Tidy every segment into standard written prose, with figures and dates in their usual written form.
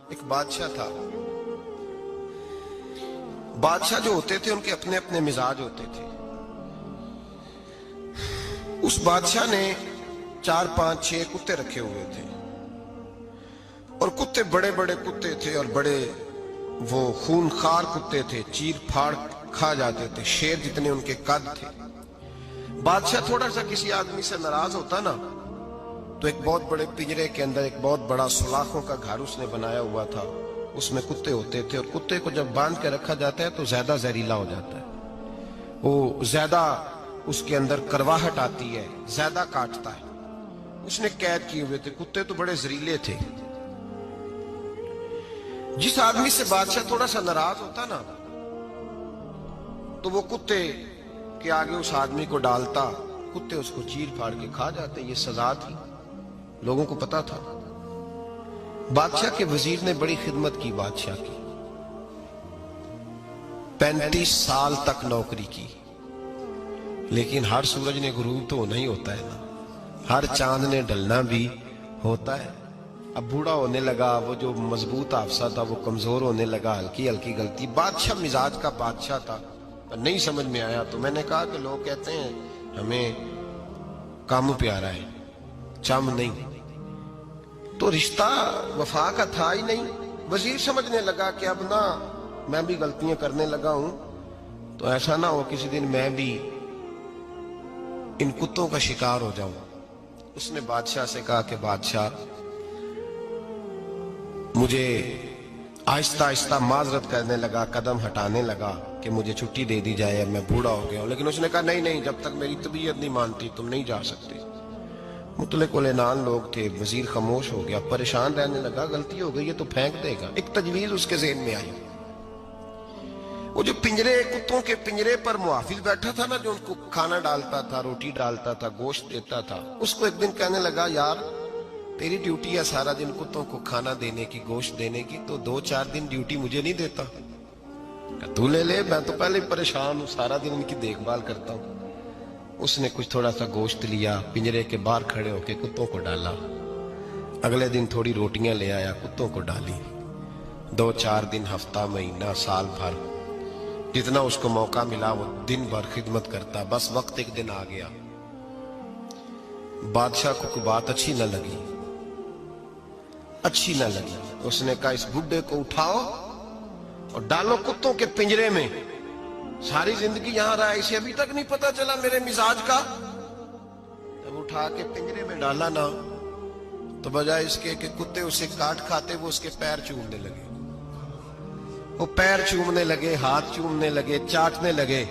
ایک بادشاہ تھا. بادشاہ جو ہوتے تھے ان کے اپنے اپنے مزاج ہوتے تھے. اس بادشاہ نے 4 5 6 کتے رکھے ہوئے تھے اور کتے بڑے بڑے کتے تھے اور بڑے وہ خونخوار کتے تھے, چیر پھاڑ کھا جاتے تھے, شیر جتنے ان کے قد تھے. بادشاہ تھوڑا سا کسی آدمی سے ناراض ہوتا نا تو ایک بہت بڑے پنجرے کے اندر ایک بہت بڑا سلاخوں کا گھر اس نے بنایا ہوا تھا, اس میں کتے ہوتے تھے اور کتے کو جب باندھ کے رکھا جاتا ہے تو زیادہ زہریلا ہو جاتا ہے, وہ زیادہ اس کے اندر کرواہٹ آتی ہے, زیادہ کاٹتا ہے. اس نے قید کیے ہوئے تھے. کتے تو بڑے زہریلے تھے. جس آدمی سے بادشاہ تھوڑا سا ناراض ہوتا نا تو وہ کتے کے آگے اس آدمی کو ڈالتا, کتے اس کو چیر پھاڑ کے کھا جاتے. یہ سزا تھی, لوگوں کو پتا تھا. بادشاہ کے وزیر نے بڑی خدمت کی بادشاہ کی, 35 سال تک نوکری کی. لیکن ہر سورج نے غروب تو نہیں ہوتا ہے نا, ہر چاند نے ڈلنا بھی ہوتا ہے. اب بوڑھا ہونے لگا, وہ جو مضبوط حافظہ تھا وہ کمزور ہونے لگا, ہلکی ہلکی غلطی. بادشاہ مزاج کا بادشاہ تھا, نہیں سمجھ میں آیا تو میں نے کہا کہ لوگ کہتے ہیں ہمیں کام پیارا ہے, چم نہیں. تو رشتہ وفا کا تھا ہی نہیں. وزیر سمجھنے لگا کہ اب نہ میں بھی غلطیاں کرنے لگا ہوں تو ایسا نہ ہو کسی دن میں بھی ان کتوں کا شکار ہو جاؤں. اس نے بادشاہ سے کہا کہ بادشاہ مجھے آہستہ آہستہ معذرت کرنے لگا, قدم ہٹانے لگا کہ مجھے چھٹی دے دی جائے, میں بوڑھا ہو گیا ہوں. لیکن اس نے کہا نہیں نہیں, جب تک میری طبیعت نہیں مانتی تم نہیں جا سکتے. مطلق العنان لوگ تھے. وزیر خاموش ہو گیا, پریشان رہنے لگا. غلطی ہو گئی ہے تو پھینک دے گا. ایک تجویز اس کے ذہن میں آئی. وہ جو پنجرے, کتوں کے پنجرے پر محافظ بیٹھا تھا نا, جو ان کو کھانا ڈالتا تھا, روٹی ڈالتا تھا, گوشت دیتا تھا, اس کو ایک دن کہنے لگا یار تیری ڈیوٹی ہے سارا دن کتوں کو کھانا دینے کی, گوشت دینے کی, تو 2 4 دن ڈیوٹی مجھے نہیں دیتا؟ تو لے لے, میں تو پہلے پریشان ہوں, سارا دن ان کی دیکھ بھال کرتا ہوں. اس نے کچھ تھوڑا سا گوشت لیا, پنجرے کے باہر کھڑے ہو کے کتوں کو ڈالا. اگلے دن تھوڑی روٹیاں لے آیا, کتوں کو ڈالی. 2 4 دن, ہفتہ, مہینہ, سال بھر, جتنا اس کو موقع ملا وہ دن بھر خدمت کرتا. بس وقت ایک دن آ گیا, بادشاہ کو کوئی بات اچھی نہ لگی. اس نے کہا اس بڈھے کو اٹھاؤ اور ڈالو کتوں کے پنجرے میں. ساری زندگی یہاں رہا, اسے ابھی تک نہیں پتا چلا میرے مزاج کا. جب اٹھا کے پنجرے میں ڈالا نا تو بجائے اس کے کہ کتے اسے کاٹ کھاتے, وہ اس کے پیر چومنے لگے. وہ پیر چومنے لگے, ہاتھ چومنے لگے, چاٹنے لگے.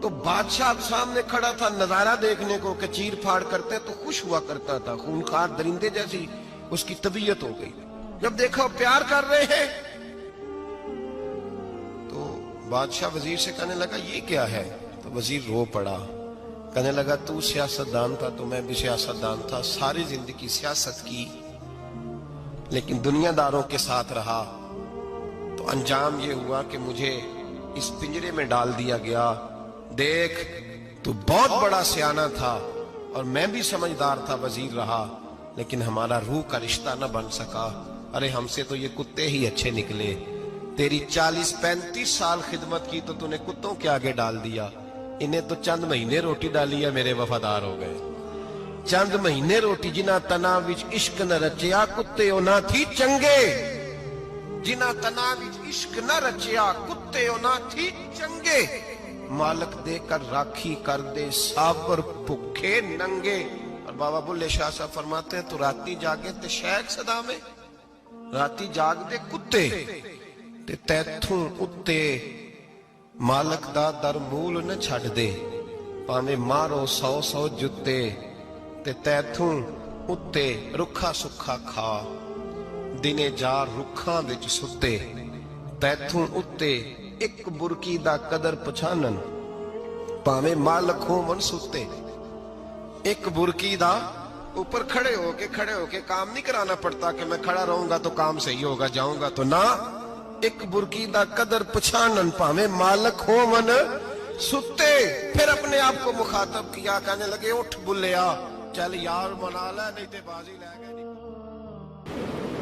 تو بادشاہ اب سامنے کھڑا تھا نظارہ دیکھنے کو کہ چیر پھاڑ کرتے تو خوش ہوا کرتا تھا. خونخوار درندے جیسی اس کی طبیعت ہو گئی. جب دیکھا پیار کر رہے ہیں تو بادشاہ وزیر سے کہنے لگا یہ کیا ہے؟ تو وزیر رو پڑا, کہنے لگا تو سیاستدان تھا تو میں بھی سیاستدان تھا, ساری زندگی سیاست کی لیکن دنیا داروں کے ساتھ رہا تو انجام یہ ہوا کہ مجھے اس پنجرے میں ڈال دیا گیا. دیکھ تو بہت بڑا سیانہ تھا اور میں بھی سمجھدار تھا, وزیر رہا, لیکن ہمارا روح کا رشتہ نہ بن سکا. ارے ہم سے تو یہ کتے ہی اچھے نکلے. تیری 40 35 سال خدمت کی تو تو نے کتوں کے آگے ڈال دیا. انہیں تو چند مہینے روٹی ڈالی ہے, میرے وفادار ہو گئے. چند مہینے روٹی, جنہ تنا وچ عشق نہ رچیا کتے او نہ تھی چنگے. جنہ تنا وچ عشق نہ رچیا کتے او نہ تھی چنگے. مالک دے کر راکھی کر دے ساور بھکھے ننگے. اور بابا بلے شاہ صاحب فرماتے ہیں تو راتی جاگے تے شیخ صدا میں, راتی جاگ دے کتے تے تیتھوں اتے مالک دا در مول نہ چھڑ دے. پاویں مارو 100 جتے تے تیتھوں اتے رکھا سکھا کھا. دنے جار رکھاں وچ ستے تیتھوں اتے ایک برکی دا قدر پچھانن. پاویں مالک ہو من ستے, ایک برکی دا اوپر کھڑے ہو کے کام نہیں کرانا پڑتا کہ میں کھڑا رہوں گا تو کام صحیح ہوگا, جاؤں گا تو نہ. ایک برکی دا قدر پچھانن پاویں مالک ہو من ستے. پھر اپنے آپ کو مخاطب کیا, کہنے لگے اٹھ بلیا چل یار منا لے نہیں تے بازی لے گئے.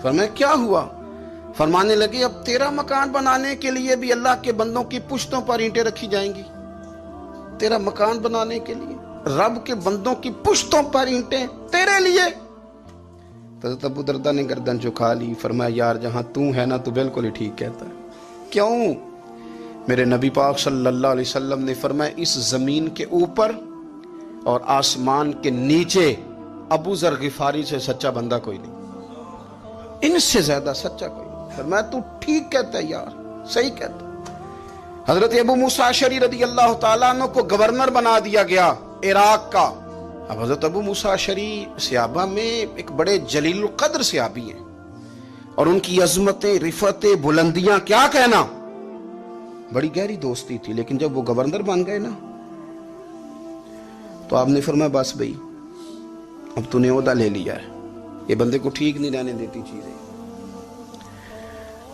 فرمایا کیا ہوا؟ فرمانے لگے اب تیرا مکان بنانے کے لیے بھی اللہ کے بندوں کی پشتوں پر اینٹیں رکھی جائیں گی. تیرا مکان بنانے کے لیے رب کے بندوں کی پشتوں پر اینٹیں تیرے لیے. حضرت ابو درداء نے گردن جھکا لی. فرمایا یار جہاں تو ہے نا تو بالکل ہی ٹھیک کہتا ہے. کیوں؟ میرے نبی پاک صلی اللہ علیہ وسلم نے فرمایا اس زمین کے اوپر اور آسمان کے نیچے ابو ذر غفاری سے سچا بندہ کوئی نہیں, ان سے زیادہ سچا کوئی نہیں. فرمایا تو ٹھیک کہتا ہے یار, صحیح کہتا ہے. حضرت ابو موسیٰ اشعری رضی اللہ تعالیٰ عنہ کو گورنر بنا دیا گیا عراق کا. اب حضرت ابو موسیٰ اشعری صحابہ میں ایک بڑے جلیل القدر صحابی ہیں, اور ان کی عظمتیں, رفعتیں, بلندیاں کیا کہنا, بڑی گہری دوستی تھی. لیکن جب وہ گورنر بن گئے نا تو آپ نے فرمایا بس بھئی اب تو نے عہدہ لے لیا ہے, یہ بندے کو ٹھیک نہیں رہنے دیتی چیزیں,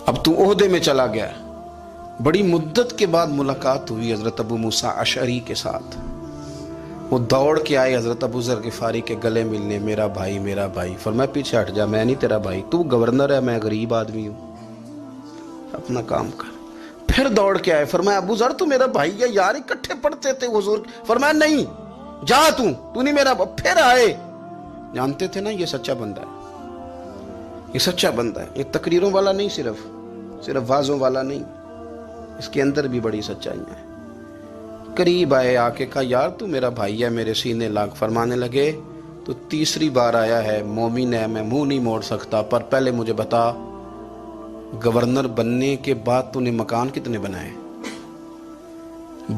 اب تو عہدے میں چلا گیا. بڑی مدت کے بعد ملاقات ہوئی حضرت ابو موسیٰ اشعری کے ساتھ. وہ دوڑ کے آئے حضرت ابو ذر غفاری کے گلے ملنے, میرا بھائی میرا بھائی. فرمایا پیچھے ہٹ جا, میں نہیں تیرا بھائی, تو گورنر ہے, میں غریب آدمی ہوں, اپنا کام کر. پھر دوڑ کے آئے. فرمایا ابو ذر تو میرا بھائی ہے یار, اکٹھے پڑھتے تھے حضور. فرمایا نہیں جا, تو نہیں میرا. پھر آئے. جانتے تھے نا یہ سچا بندہ ہے, یہ سچا بندہ ہے, یہ تقریروں والا نہیں, صرف وعظوں والا نہیں, اس کے اندر بھی بڑی سچائیاں ہیں. قریب آئے, آ کے کہا یار تو میرا بھائی ہے, میرے سینے لاگ. فرمانے لگے تو تیسری بار آیا ہے, مومن ہے, میں منہ نہیں موڑ سکتا, پر پہلے مجھے بتا گورنر بننے کے بعد تو نے مکان کتنے بنائے,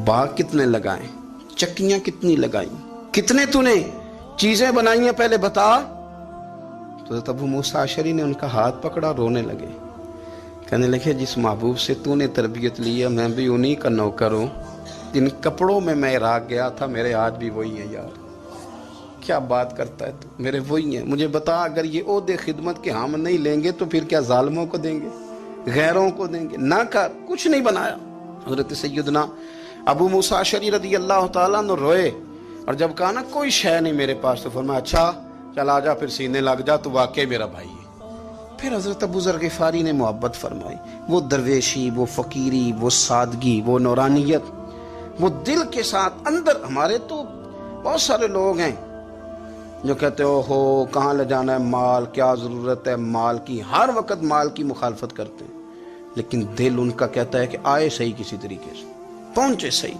باغ کتنے لگائے, چکیاں کتنی لگائیں, کتنے تو نے چیزیں بنائی ہیں, پہلے بتا. تو حضرت ابو موسیٰ اشعری نے ان کا ہاتھ پکڑا, رونے لگے. کہنے لگے جس محبوب سے تو نے تربیت لی ہے میں بھی انہی کا نوکر ہوں, جن کپڑوں میں میں عراق گیا تھا میرے آج بھی وہی ہیں. یار کیا بات کرتا ہے تو, میرے وہی ہیں. مجھے بتا اگر یہ عہدے خدمت کے ہم نہیں لیں گے تو پھر کیا ظالموں کو دیں گے, غیروں کو دیں گے؟ نہ کر, کچھ نہیں بنایا. حضرت سیدنا ابو موسیٰ اشعری رضی اللہ تعالیٰ عنہ روئے, اور جب کہا نا کوئی شے نہیں میرے پاس, تو فرمایا اچھا چل آ جا, پھر سینے لگ جا, تو واقعی میرا بھائی ہے. پھر حضرت ابو ذر غفاری نے محبت فرمائی. وہ درویشی, وہ فقیری, وہ سادگی, وہ نورانیت, وہ دل کے ساتھ اندر. ہمارے تو بہت سارے لوگ ہیں جو کہتے ہو کہاں لے جانا ہے مال, کیا ضرورت ہے مال کی, ہر وقت مال کی مخالفت کرتے ہیں, لیکن دل ان کا کہتا ہے کہ آئے صحیح, کسی طریقے سے پہنچے صحیح.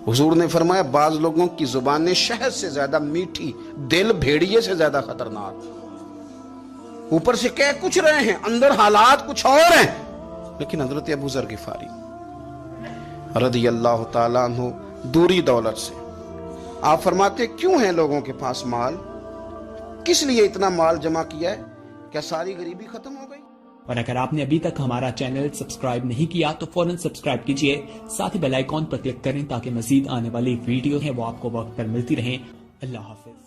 حضور نے فرمایا بعض لوگوں کی زبانیں شہد سے زیادہ میٹھی, دل بھیڑیے سے زیادہ خطرناک. اوپر سے کہہ کچھ رہے ہیں, اندر حالات کچھ اور ہیں. لیکن حضرت ابو ذر غفاری رضی اللہ تعالیٰ عنہ دوری دولت سے, آپ فرماتے کیوں ہیں لوگوں کے پاس مال, کس لیے اتنا مال جمع کیا ہے, کیا ساری غریبی ختم ہو گئی؟ اور اگر آپ نے ابھی تک ہمارا چینل سبسکرائب نہیں کیا تو فوراً سبسکرائب کیجئے, ساتھ ہی بیل آئیکن پر کلک کریں تاکہ مزید آنے والی ویڈیو ہیں وہ آپ کو وقت پر ملتی رہیں. اللہ حافظ.